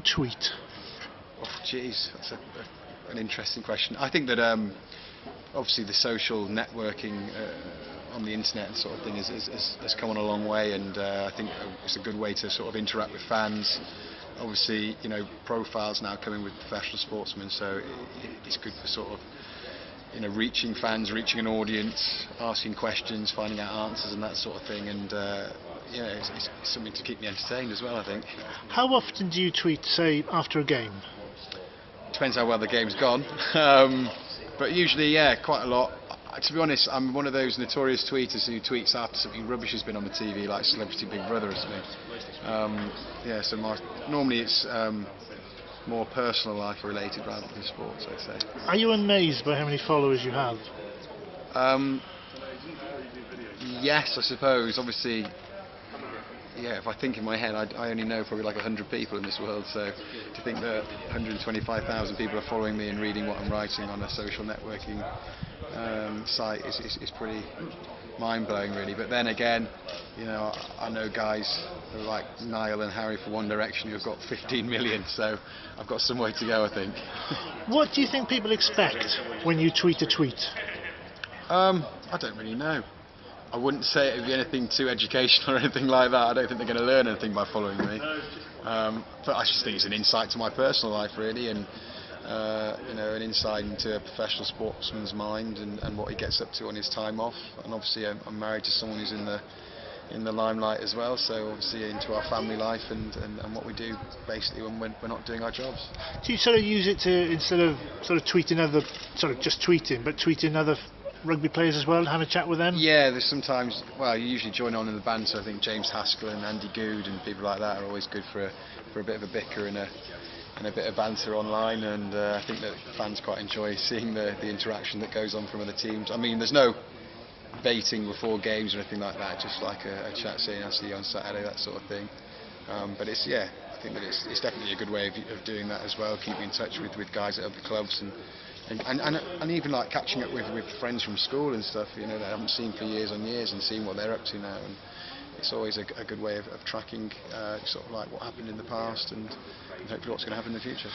tweet? Oh, geez, that's an interesting question. I think that obviously the social networking on the internet and sort of thing has come on a long way, and I think it's a good way to sort of interact with fans. Obviously, you know, profiles now coming with professional sportsmen, so it's good for sort of, you know, reaching fans, reaching an audience, asking questions, finding out answers and that sort of thing, and yeah, it's something to keep me entertained as well, I think. How often do you tweet, say, after a game? Depends how well the game's gone, but usually, yeah, quite a lot. To be honest, I'm one of those notorious tweeters who tweets after something rubbish has been on the TV, like Celebrity Big Brother or something. Yeah, so normally it's more personal life related rather than sports, I'd say. Are you amazed by how many followers you have? Yes, I suppose. Obviously, yeah, if I think in my head, I only know probably like 100 people in this world, so to think that 125,000 people are following me and reading what I'm writing on a social networking site is pretty mind-blowing, really. But then again, you know, I know guys who are like Niall and Harry for One Direction who've got 15 million, so I've got some way to go, I think. What do you think people expect when you tweet a tweet? I don't really know. I wouldn't say it would be anything too educational or anything like that. I don't think they're going to learn anything by following me. But I just think it's an insight to my personal life, really, and you know, an insight into a professional sportsman's mind and what he gets up to on his time off. And obviously, I'm married to someone who's in the limelight as well. So obviously, into our family life and what we do basically when we're not doing our jobs. Do you sort of use it to, instead of sort of tweeting other, sort of just tweeting, but tweeting other rugby players as well, have a chat with them? Yeah, there's sometimes, well, you usually join on in the banter. I think James Haskell and Andy Good and people like that are always good for a bit of a bicker and a bit of banter online, and I think that fans quite enjoy seeing the interaction that goes on from other teams. I mean, there's no baiting before games or anything like that, just like a chat saying I'll see you on Saturday, that sort of thing. But it's, yeah, I think that it's definitely a good way of doing that as well, keeping in touch with guys at other clubs and even like catching up with friends from school and stuff, you know, that I haven't seen for years on years, and seeing what they're up to now. And it's always a good way of tracking sort of like what happened in the past and hopefully what's going to happen in the future.